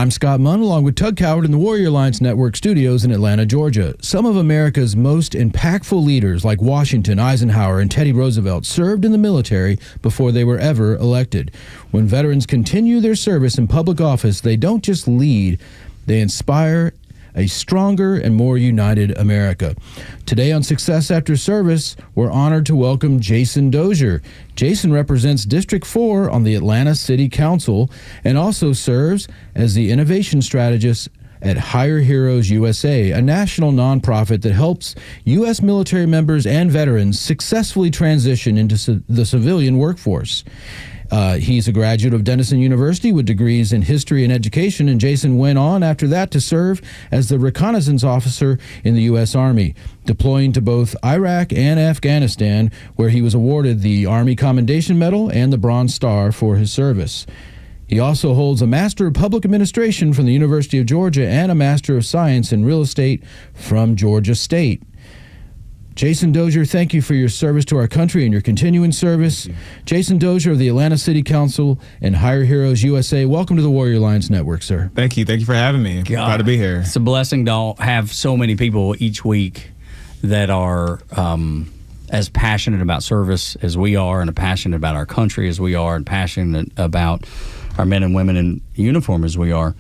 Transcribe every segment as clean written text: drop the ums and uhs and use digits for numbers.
I'm Scott Munn, along with Tug Coward in the Warrior Alliance Network studios in Atlanta, Georgia. Some of America's most impactful leaders, like Washington, Eisenhower, and Teddy Roosevelt, served in the military before they were ever elected. When veterans continue their service in public office, they don't just lead, they inspire a stronger and more united America. Today on Success After Service, we're honored to welcome Jason Dozier. Jason represents District 4 on the Atlanta City Council and also serves as the innovation strategist at Hire Heroes USA, a national nonprofit that helps U.S. military members and veterans successfully transition into the civilian workforce. He's a graduate of Denison University with degrees in history and education, and Jason went on after that to serve as the reconnaissance officer in the U.S. Army, deploying to both Iraq and Afghanistan, where he was awarded the Army Commendation Medal and the Bronze Star for his service. He also holds a Master of Public Administration from the University of Georgia and a Master of Science in Real Estate from Georgia State. Jason Dozier, thank you for your service to our country and your continuing service. Jason Dozier of the Atlanta City Council and Hire Heroes USA, welcome to the Warrior Alliance Network, sir. Thank you. Thank you for having me. Glad to be here. It's a blessing to have so many people each week that are as passionate about service as we are, and passionate about our country as we are, and passionate about our men and women in uniform as we are.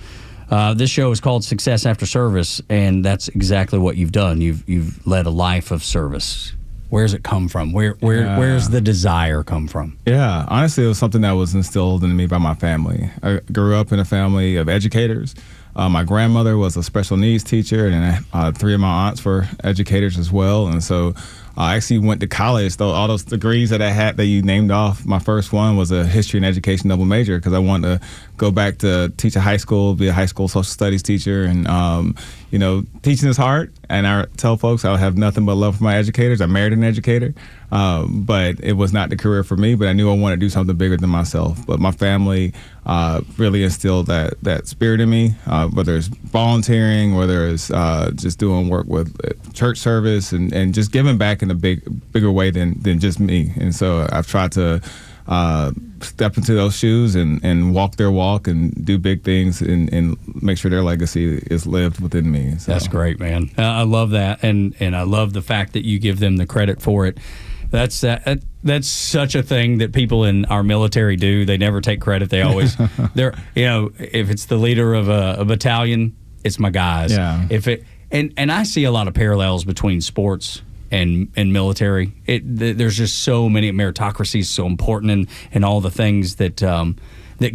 This show is called Success After Service, and that's exactly what you've done. You've led a life of service. Where's it come from? Where's the desire come from? Yeah, honestly, it was something that was instilled in me by my family. I grew up in a family of educators. My grandmother was a special needs teacher, and three of my aunts were educators as well. And so I actually went to college. All those degrees that I had that you named off, my first one was a history and education double major because I wanted to go back to teach a high school, be a high school social studies teacher. And, teaching is hard. And I tell folks I have nothing but love for my educators. I married an educator, but it was not the career for me. But I knew I wanted to do something bigger than myself. But my family really instilled that spirit in me, whether it's volunteering, whether it's just doing work with church service and just giving back in a bigger way than just me. And so I've tried to step into those shoes and walk their walk and do big things and make sure their legacy is lived within me. So. That's great, man. I love that, and I love the fact that you give them the credit for it. That's such a thing that people in our military do. They never take credit. They always, if it's the leader of a battalion, it's my guys. Yeah. And I see a lot of parallels between sports and military. There's just so many. Meritocracy is so important, and all the things that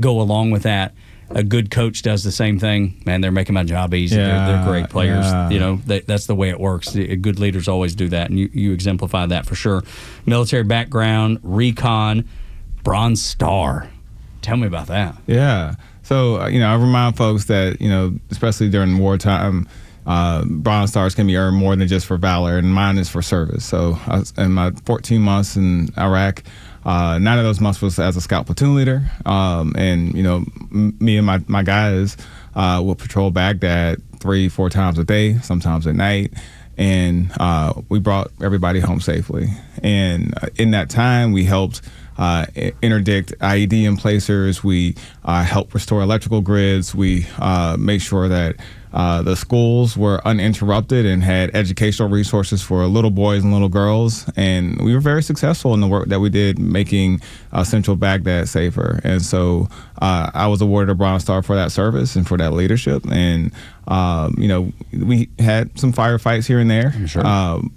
go along with that. A good coach does the same thing. Man, they're making my job easy. Yeah, they're great players. Yeah. That's the way it works. Good leaders always do that, and you exemplify that for sure. Military background, Recon, Bronze Star. Tell me about that. Yeah. So, I remind folks that, especially during wartime, Bronze Stars can be earned more than just for valor, and mine is for service. So in my 14 months in Iraq, 9 of those months was as a scout platoon leader. Me and my guys will patrol Baghdad 3-4 times a day, sometimes at night. And we brought everybody home safely. And in that time, we helped interdict IED emplacers. We helped restore electrical grids. We made sure that the schools were uninterrupted and had educational resources for little boys and little girls. And we were very successful in the work that we did making central Baghdad safer. And so I was awarded a Bronze Star for that service and for that leadership. And, we had some firefights here and there. Sure.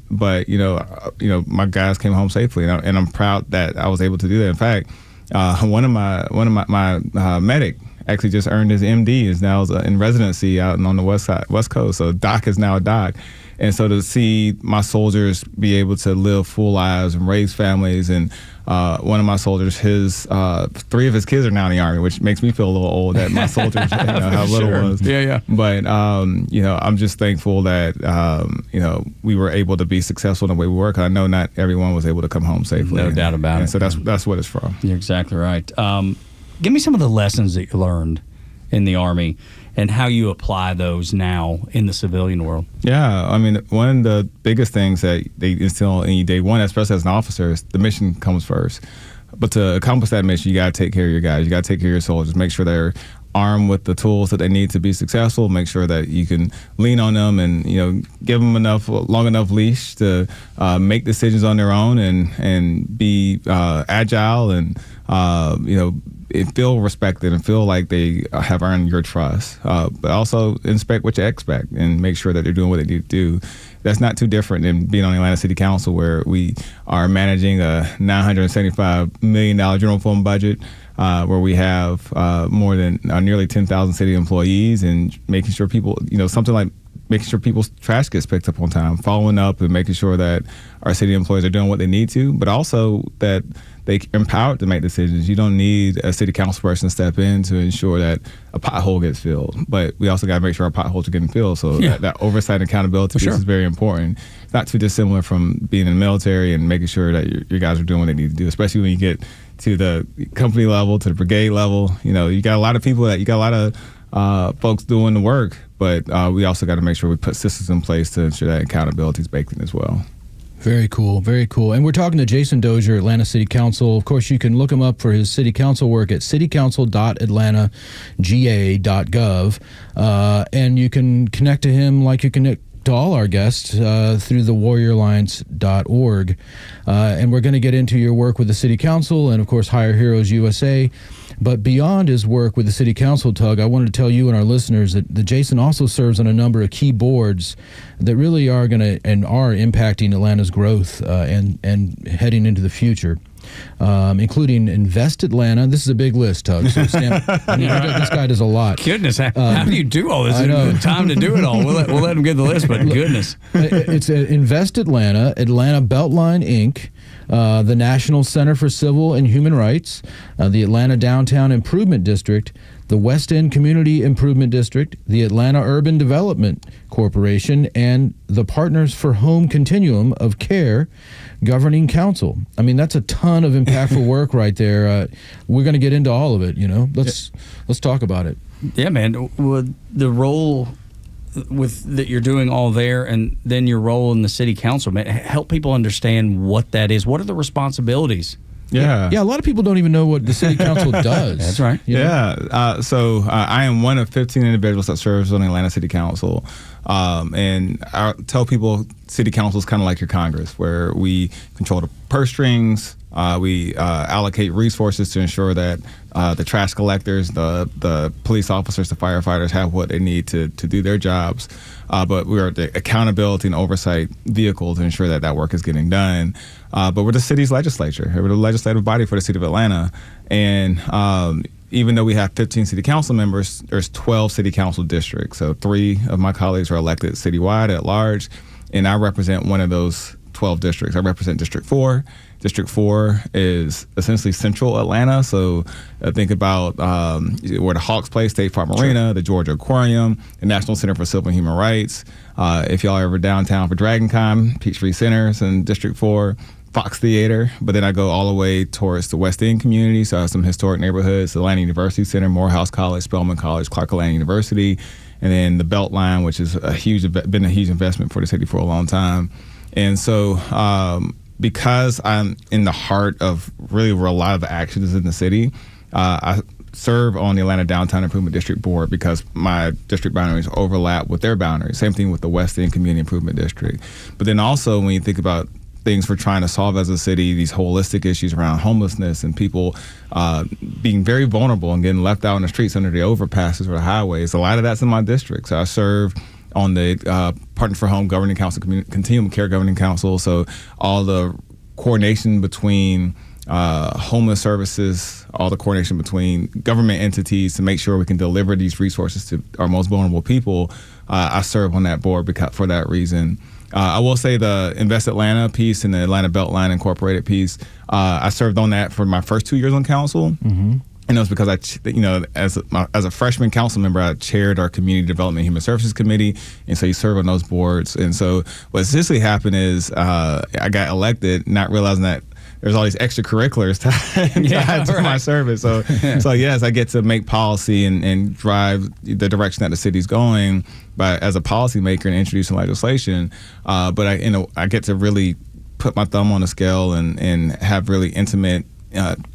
But my guys came home safely, and I'm proud that I was able to do that. In fact, one of my medic actually just earned his MD, is now in residency out on the West Coast. So Doc is now a doc. And so to see my soldiers be able to live full lives and raise families, and one of my soldiers, 3 of his kids are now in the Army, which makes me feel a little old that my soldiers, how little it was. Yeah. But, I'm just thankful that, we were able to be successful in the way we were, 'cause I know not everyone was able to come home safely. No doubt about it. So that's what it's from. You're exactly right. Give me some of the lessons that you learned in the Army and how you apply those now in the civilian world. Yeah, one of the biggest things that they instill in you day one, especially as an officer, is the mission comes first. But to accomplish that mission, you got to take care of your guys. You got to take care of your soldiers. Make sure they're armed with the tools that they need to be successful. Make sure that you can lean on them and give them long enough leash to make decisions on their own and be agile and feel respected and feel like they have earned your trust. But also inspect what you expect and make sure that they're doing what they need to do. That's not too different than being on the Atlanta City Council, where we are managing a $975 million general fund budget, where we have more than nearly 10,000 city employees, and making sure people, something like making sure people's trash gets picked up on time, following up and making sure that our city employees are doing what they need to, but also that they're empowered to make decisions. You don't need a city council person to step in to ensure that a pothole gets filled, but we also got to make sure our potholes are getting filled. So that oversight and accountability piece is very important. It's not too dissimilar from being in the military and making sure that your guys are doing what they need to do, especially when you get to the company level, to the brigade level. You got a lot of people you got a lot of folks doing the work, but we also got to make sure we put systems in place to ensure that accountability is baked in as well. Very cool, very cool. And we're talking to Jason Dozier, Atlanta City Council. Of course, you can look him up for his city council work at citycouncil.atlantagA.gov. And you can connect to him like you connect to all our guests through the warrioralliance.org. And we're going to get into your work with the City Council and, of course, Hire Heroes USA. But beyond his work with the City Council, Tug, I wanted to tell you and our listeners that Jason also serves on a number of key boards that really are going to and are impacting Atlanta's growth and heading into the future. Including Invest Atlanta. This is a big list, Tug. So this guy does a lot. Goodness, how do you do all this? I know. Time to do it all. We'll let him get the list, but goodness. It's Invest Atlanta, Atlanta BeltLine, Inc., the National Center for Civil and Human Rights, the Atlanta Downtown Improvement District, the West End Community Improvement District, the Atlanta Urban Development Corporation, and the Partners for Home Continuum of Care Governing Council. I mean, that's a ton of impactful work right there. We're going to get into all of it. Let's talk about it. Yeah, man. The role that you're doing all there, and then your role in the City Council, man, help people understand what that is. What are the responsibilities? Yeah. A lot of people don't even know what the City Council does. That's right. So I am one of 15 individuals that serves on the Atlanta City Council. And I tell people City Council is kind of like your Congress, where we control the purse strings. We allocate resources to ensure that the trash collectors, the police officers, the firefighters have what they need to do their jobs. But we are the accountability and oversight vehicle to ensure that work is getting done. But we're the city's legislature. We're the legislative body for the city of Atlanta. And even though we have 15 city council members, there's 12 city council districts. So 3 of my colleagues are elected citywide at large, and I represent one of those 12 districts. I represent District 4. District 4 is essentially central Atlanta. So think about where the Hawks play, State Farm Arena, the Georgia Aquarium, the National Center for Civil and Human Rights. If y'all are ever downtown for DragonCon, Peachtree Center's in District 4, Fox Theater. But then I go all the way towards the West End community. So I have some historic neighborhoods, the Atlanta University Center, Morehouse College, Spelman College, Clark Atlanta University, and then the BeltLine, which is been a huge investment for the city for a long time. And so because I'm in the heart of really where a lot of the action is in the city, I serve on the Atlanta Downtown Improvement District Board because my district boundaries overlap with their boundaries. Same thing with the West End Community Improvement District. But then also when you think about things we're trying to solve as a city, these holistic issues around homelessness and people being very vulnerable and getting left out in the streets under the overpasses or the highways, a lot of that's in my district. So I serve on the Partners for Home Governing Council, Continuum Care Governing Council. So all the coordination between homeless services, all the coordination between government entities to make sure we can deliver these resources to our most vulnerable people. I serve on that board for that reason. I will say the Invest Atlanta piece and the Atlanta BeltLine Incorporated piece, I served on that for my first 2 years on council. Mm-hmm. And it was because as a freshman council member, I chaired our Community Development and Human Services Committee, and so you serve on those boards. And so what essentially happened is I got elected, not realizing that there's all these extracurriculars tied to my service. So yes, I get to make policy and drive the direction that the city's going, as a policymaker and introducing legislation. But I get to really put my thumb on the scale and have really intimate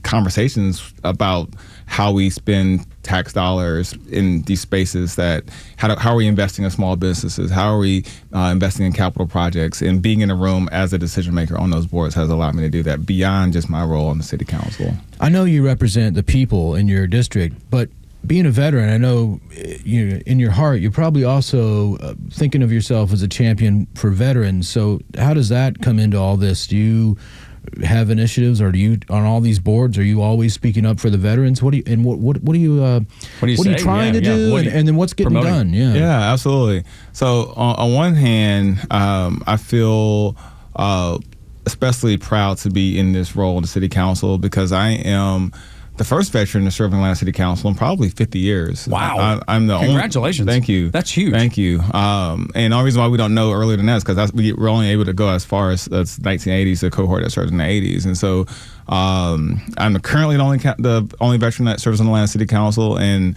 conversations about how we spend tax dollars in these spaces. That how are we investing in small businesses? How are we investing in capital projects? And being in a room as a decision maker on those boards has allowed me to do that beyond just my role on the city council. I know you represent the people in your district, but being a veteran, I know in your heart, you're probably also thinking of yourself as a champion for veterans. So how does that come into all this? Do you have initiatives, or do you, on all these boards, are you always speaking up for the veterans? What are you trying to do? And then what's getting done? Yeah, absolutely. So on one hand, I feel especially proud to be in this role in the city council, because I am the first veteran to serve in Atlanta City Council in probably 50 years. Wow. I'm the Congratulations. Thank you. That's huge. Thank you. And the only reason why we don't know earlier than that is because we're only able to go as far as 1980s, the cohort that serves in the 80s. And so I'm currently the only veteran that serves on the Atlanta City Council. And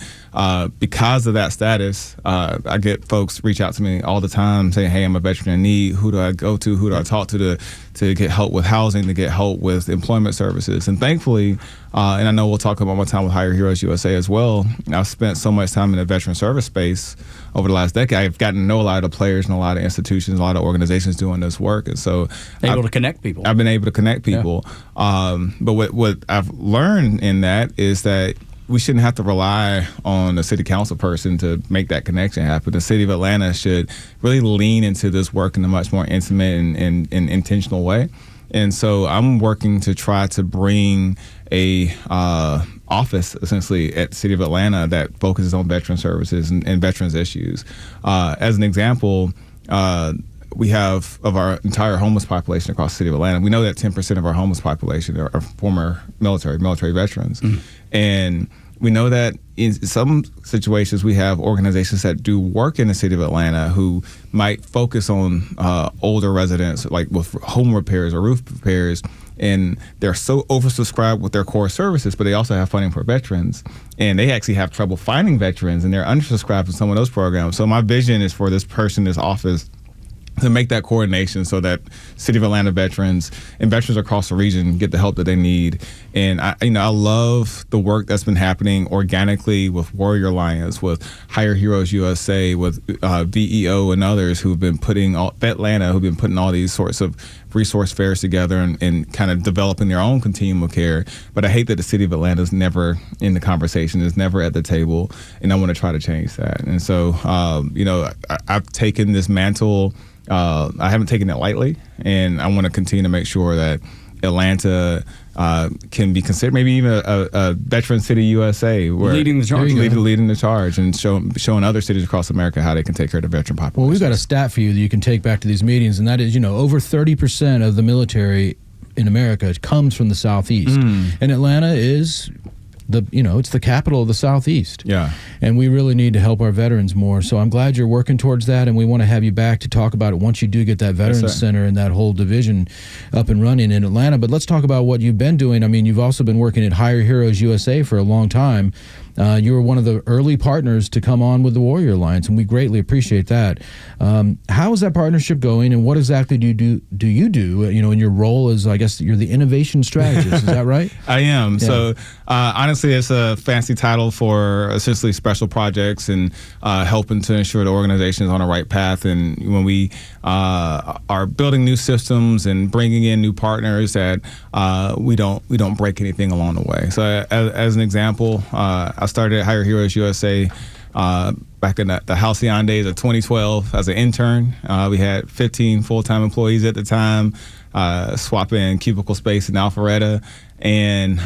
because of that status, I get folks reach out to me all the time saying, hey, I'm a veteran in need. Who do I go to? Who do I talk to get help with housing, to get help with employment services? And thankfully, and I know we'll talk about my time with Hire Heroes USA as well, I've spent so much time in the veteran service space over the last decade. I've gotten to know a lot of the players and a lot of institutions, a lot of organizations doing this work. And so able to connect people. I've been able to connect people. Yeah. But what I've learned in that is that we shouldn't have to rely on a city council person to make that connection happen. The city of Atlanta should really lean into this work in a much more intimate and intentional way. And so I'm working to try to bring a office essentially at the city of Atlanta that focuses on veteran services and veterans issues. As an example, we have of our entire homeless population across the city of Atlanta, we know that 10% of our homeless population are former military veterans. Mm. And we know that in some situations we have organizations that do work in the city of Atlanta who might focus on older residents, like with home repairs or roof repairs, and they're so oversubscribed with their core services, but they also have funding for veterans, and they actually have trouble finding veterans, and they're undersubscribed to some of those programs. So my vision is for this office, to make that coordination so that City of Atlanta veterans and veterans across the region get the help that they need. And I love the work that's been happening organically with Warrior Alliance, with Hire Heroes USA, with VEO and others who've been putting all these sorts of resource fairs together and kind of developing their own continuum of care. But I hate that the City of Atlanta is never in the conversation, is never at the table, and I want to try to change that. And so, I've taken this mantle. I haven't taken it lightly, and I want to continue to make sure that Atlanta can be considered maybe even a veteran city USA, where leading the charge, leading the charge, and showing other cities across America how they can take care of the veteran population. Well, we've got a stat for you that you can take back to these meetings, and that is, over 30% of the military in America comes from the Southeast, and Atlanta is it's the capital of the Southeast. Yeah. And we really need to help our veterans more. So I'm glad you're working towards that, and we want to have you back to talk about it once you do get that Veterans Center and that whole division up and running in Atlanta. But let's talk about what you've been doing. I mean, you've also been working at Hire Heroes USA for a long time. You were one of the early partners to come on with the Warrior Alliance, and we greatly appreciate that. How is that partnership going, and what exactly do you do? In your role as, I guess, you're the innovation strategist. Is that right? I am. Yeah. So honestly, it's a fancy title for essentially special projects and helping to ensure the organization is on the right path. And when we are building new systems and bringing in new partners, that we don't break anything along the way. So as an example, I started at Hire Heroes USA back in the halcyon days of 2012 as an intern. We had 15 full-time employees at the time, swapping cubicle space in Alpharetta. And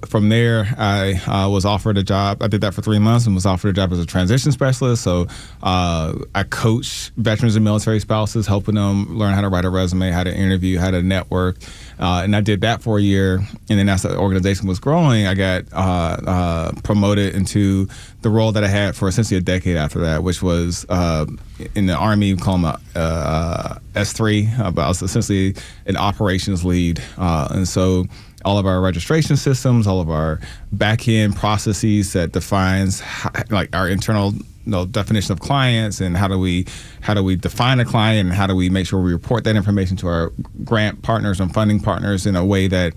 from there, I was offered a job. I did that for 3 months and was offered a job as a transition specialist. So I coach veterans and military spouses, helping them learn how to write a resume, how to interview, how to network. And I did that for a year. And then as the organization was growing, I got promoted into the role that I had for essentially a decade after that, which was in the Army, we call them S3, but I was essentially an operations lead. And so all of our registration systems, all of our back-end processes that defines our internal definition of clients, and how do we define a client, and how do we make sure we report that information to our grant partners and funding partners in a way that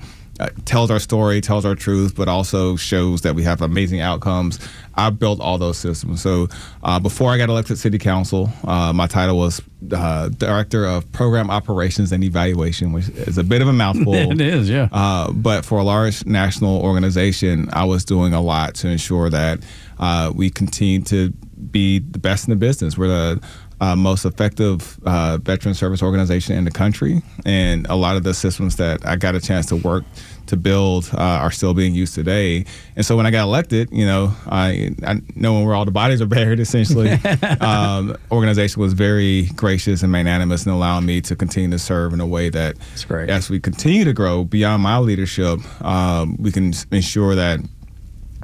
tells our story, tells our truth, but also shows that we have amazing outcomes. I built all those systems. So before I got elected to city council, my title was Director of Program Operations and Evaluation, which is a bit of a mouthful. It is, yeah. But for a large national organization, I was doing a lot to ensure that we continue to be the best in the business. We're the most effective veteran service organization in the country, and a lot of the systems that I got a chance to work to build are still being used today. And so when I got elected, I know where all the bodies are buried, essentially. Organization was very gracious and magnanimous in allowing me to continue to serve in a way that, as we continue to grow beyond my leadership, we can ensure that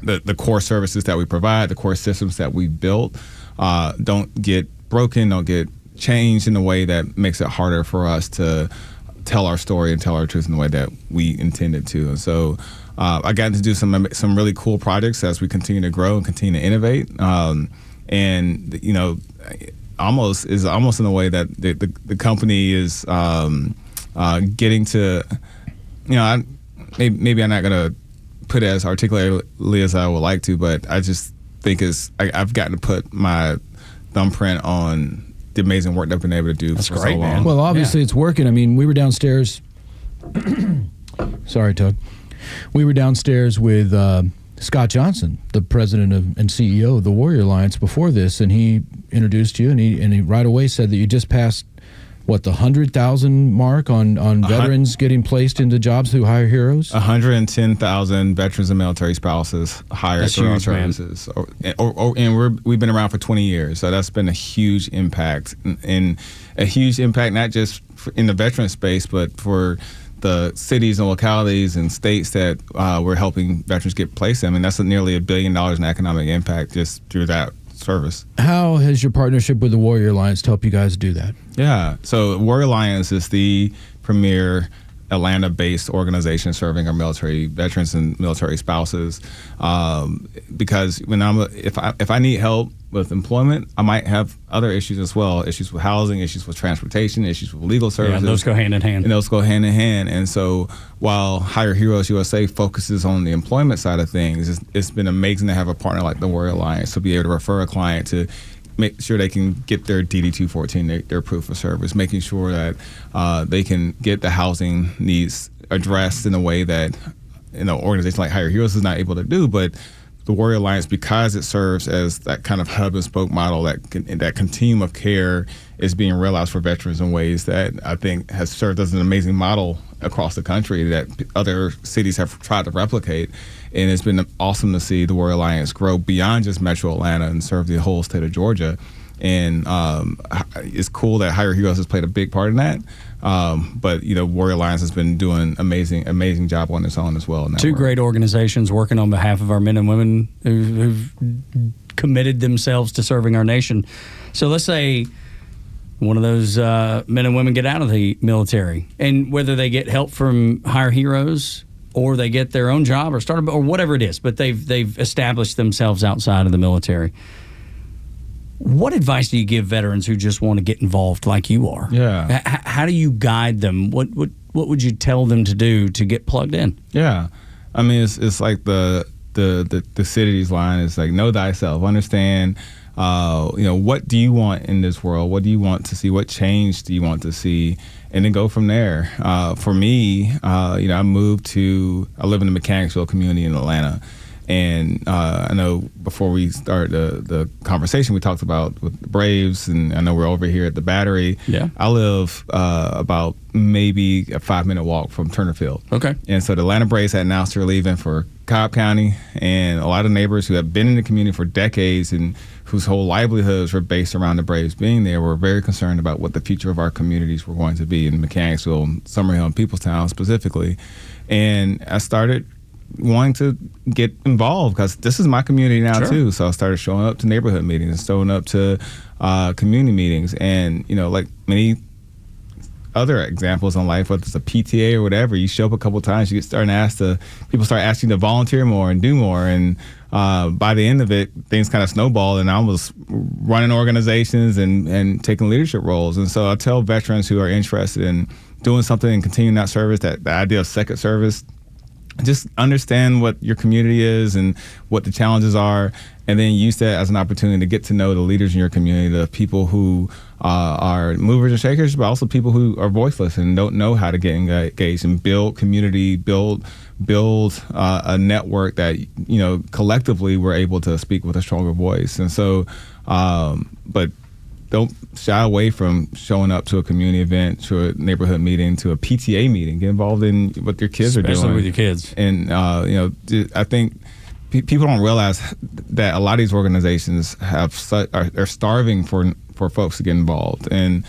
the core services that we provide, the core systems that we built, don't get broken, don't get changed in a way that makes it harder for us to tell our story and tell our truth in the way that we intended to. And so I got to do some really cool projects as we continue to grow and continue to innovate. Almost in a way that the company is getting to, maybe I'm not going to put it as articulately as I would like to, but I just think I've gotten to put my thumbprint on the amazing work that I've been able to do for so long. Man. Well, obviously it's working. I mean, we were downstairs. Sorry, Tug. We were downstairs with Scott Johnson, the president and CEO of the Warrior Alliance before this, and he introduced you, and he right away said that you just passed, the 100,000 mark on veterans getting placed into jobs through Hire Heroes? 110,000 veterans and military spouses hired through our services. And we've been around for 20 years, so that's been a huge impact. And a huge impact not just in the veteran space, but for the cities and localities and states that we're helping veterans get placed in. I mean, that's nearly $1 billion in economic impact just through that service. How has your partnership with the Warrior Alliance to help you guys do that? Yeah, so Warrior Alliance is the premier Atlanta-based organization serving our military veterans and military spouses. Because if I need help with employment, I might have other issues as well, issues with housing, issues with transportation, issues with legal services. Yeah, those go hand in hand. And those go hand in hand. And so while Hire Heroes USA focuses on the employment side of things, it's been amazing to have a partner like the Warrior Alliance to be able to refer a client to make sure they can get their DD-214, their proof of service, making sure that they can get the housing needs addressed in a way that an organization like Hire Heroes is not able to do. But the Warrior Alliance, because it serves as that kind of hub and spoke model, that continuum of care is being realized for veterans in ways that I think has served as an amazing model across the country that other cities have tried to replicate. And it's been awesome to see the Warrior Alliance grow beyond just Metro Atlanta and serve the whole state of Georgia. And it's cool that Hire Heroes has played a big part in that. But Warrior Alliance has been doing amazing job on its own as well. Two great organizations working on behalf of our men and women who've committed themselves to serving our nation. So let's say one of those men and women get out of the military, and whether they get help from Hire Heroes or they get their own job or start or whatever it is, but they've established themselves outside of the military. What advice do you give veterans who just want to get involved like you are? Yeah. How do you guide them? What would you tell them to do to get plugged in? Yeah. I mean, it's like the city's line is like, know thyself, understand, what do you want in this world? What do you want to see? What change do you want to see? And then go from there. For me, I live in the Mechanicsville community in Atlanta. And I know before we start the conversation, we talked about with the Braves, and I know we're over here at the Battery. Yeah. I live about maybe a 5-minute walk from Turner Field. Okay. And so the Atlanta Braves had announced they're leaving for Cobb County, and a lot of neighbors who have been in the community for decades and whose whole livelihoods were based around the Braves being there were very concerned about what the future of our communities were going to be in Mechanicsville, Summerhill, and Peoplestown specifically. And I started wanting to get involved because this is my community now too. So I started showing up to neighborhood meetings and showing up to community meetings, and like many other examples in life, whether it's a PTA or whatever, you show up a couple of times, people start asking to volunteer more and do more, and by the end of it, things kind of snowballed, and I was running organizations and taking leadership roles. And so I tell veterans who are interested in doing something and continuing that service, that the idea of second service just understand what your community is and what the challenges are, and then use that as an opportunity to get to know the leaders in your community, the people who are movers and shakers, but also people who are voiceless and don't know how to get engaged, and build community, build a network that, you know, collectively we're able to speak with a stronger voice. And so, but don't shy away from showing up to a community event, to a neighborhood meeting, to a PTA meeting. Get involved in what your kids are doing. Especially with your kids. And, you know, I think people don't realize that a lot of these organizations are starving for folks to get involved. And,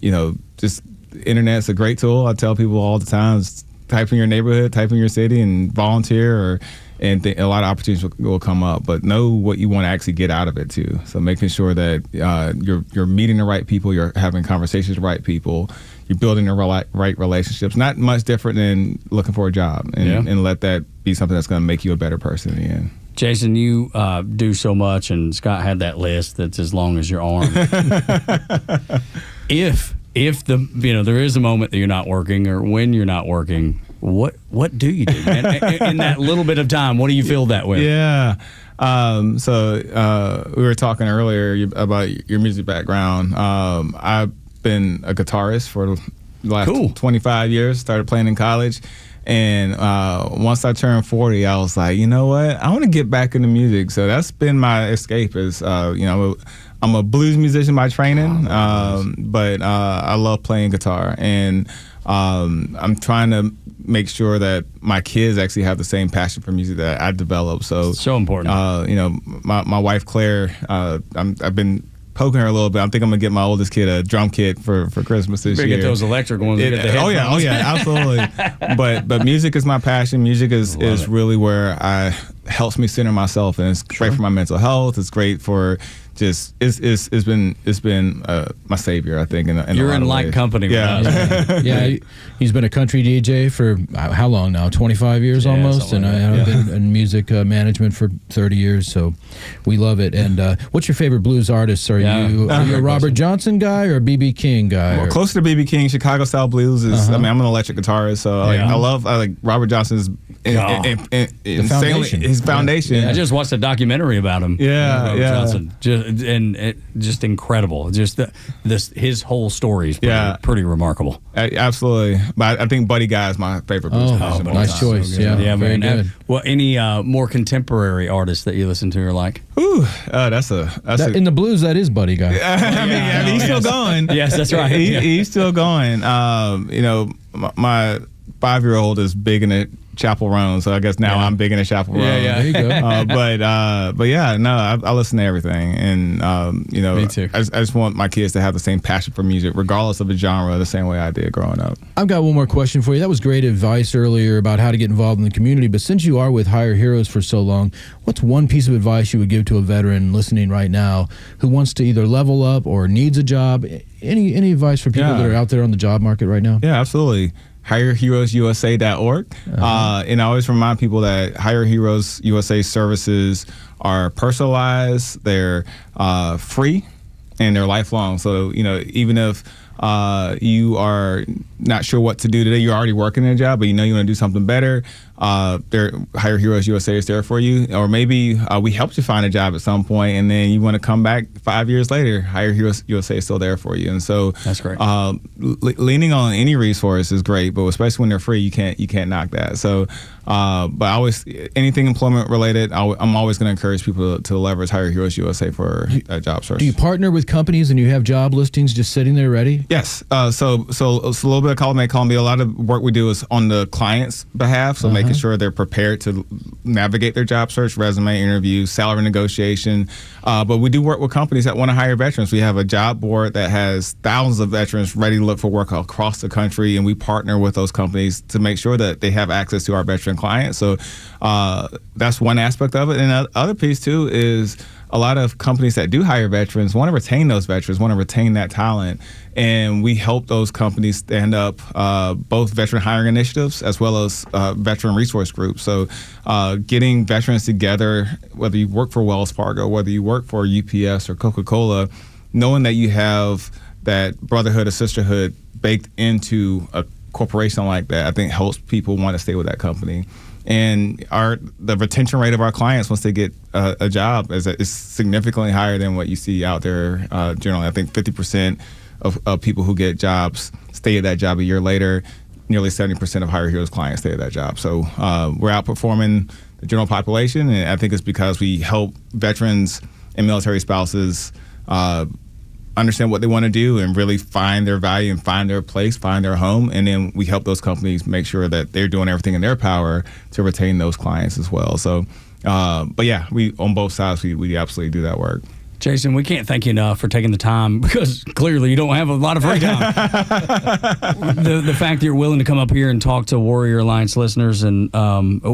you know, just the internet's a great tool. I tell people all the time, type in your neighborhood, type in your city, and volunteer, and a lot of opportunities will come up. But know what you want to actually get out of it too. So making sure that you're meeting the right people, you're having conversations with the right people, you're building the right relationships. Not much different than looking for a job, and let that be something that's going to make you a better person in the end. Jason, you do so much, and Scott had that list that's as long as your arm. If there is a moment that you're not working, or when you're not working, what do you do, man? In that little bit of time, what do you fill that with? Yeah. So we were talking earlier about your music background. I've been a guitarist for the last 25 years. Started playing in college. And once I turned 40, I was like, you know what? I want to get back into music. So that's been my escape. Is you know, I'm a blues musician by training, but I love playing guitar, and I'm trying to make sure that my kids actually have the same passion for music that I developed. So important. You know, my wife Claire, I've been poking her a little bit. I think I'm gonna get my oldest kid a drum kit for Christmas this year. Get those electric ones. Oh yeah, absolutely. but music is my passion. Music is really where helps me center myself, and it's great for my mental health. It's great for just it's been my savior, I think. You're in like company. Yeah. Yeah. He's been a country DJ for how long now? 25 years almost, and I've been in music management for 30 years. So we love it. And what's your favorite blues artists? Are you a Robert Johnson guy or a B.B. King guy? Well, closer to B.B. King. Chicago style blues is. I mean, I'm an electric guitarist, so I like Robert Johnson's his foundation. Yeah. I just watched a documentary about him. Robert Johnson. Just incredible. Just his whole story is pretty remarkable. Absolutely. But I think Buddy Guy is my favorite blues musician. Nice choice. So Yeah, very good. Well, any more contemporary artists that you listen to are like? Ooh, that's in the blues, that is Buddy Guy. I mean, he's still going. Yes, that's right. He's still going. You know, my 5-year-old is big in it. Chapel Roan, so I guess now I'm big into Chapel Roan. Yeah, there you go. But yeah, no, I listen to everything, and you know, me too. I just want my kids to have the same passion for music, regardless of the genre, the same way I did growing up. I've got one more question for you. That was great advice earlier about how to get involved in the community, but since you are with Hire Heroes for so long, what's one piece of advice you would give to a veteran listening right now who wants to either level up or needs a job? Any advice for people that are out there on the job market right now? Yeah, absolutely. HireHeroesUSA.org. And I always remind people that Hire Heroes USA services are personalized, they're free, and they're lifelong. So, you know, even if you are not sure what to do today, you're already working in a job, but you know you want to do something better, Hire Heroes USA is there for you. Or maybe we helped you find a job at some point, and then you want to come back 5 years later, Hire Heroes USA is still there for you. And so that's great. Leaning on any resource is great, but especially when they're free, you can't knock that. So, but always anything employment related, I'm always going to encourage people to leverage Hire Heroes USA for a job search. Do you partner with companies and you have job listings just sitting there ready? Yes. So a little bit of column A, column B. A lot of work we do is on the client's behalf. So making sure they're prepared to navigate their job search, resume interview, salary negotiation. But we do work with companies that want to hire veterans. We have a job board that has thousands of veterans ready to look for work across the country, and we partner with those companies to make sure that they have access to our veteran clients. So that's one aspect of it. And the other piece too is a lot of companies that do hire veterans want to retain those veterans, want to retain that talent. And we help those companies stand up both veteran hiring initiatives as well as veteran resource groups. So getting veterans together, whether you work for Wells Fargo, whether you work for UPS or Coca-Cola, knowing that you have that brotherhood or sisterhood baked into corporation like that, I think helps people want to stay with that company. And the retention rate of our clients once they get a job is significantly higher than what you see out there generally. I think 50% of people who get jobs stay at that job a year later. Nearly 70% of Hire Heroes clients stay at that job. So we're outperforming the general population, and I think it's because we help veterans and military spouses understand what they want to do and really find their value and find their place, find their home, and then we help those companies make sure that they're doing everything in their power to retain those clients as well. So, but yeah, we on both sides we absolutely do that work. Jason, we can't thank you enough for taking the time because clearly you don't have a lot of free time. the fact that you're willing to come up here and talk to Warrior Alliance listeners, and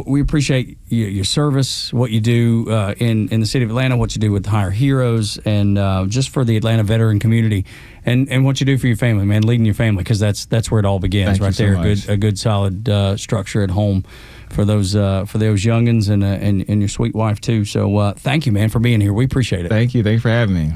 we appreciate your service, what you do in the city of Atlanta, what you do with Hire Heroes, and just for the Atlanta veteran community, and what you do for your family, man, leading your family, because that's where it all begins, right there. A good solid structure at home for those youngins and your sweet wife too. So thank you, man, for being here. We appreciate it. Thank you for having me.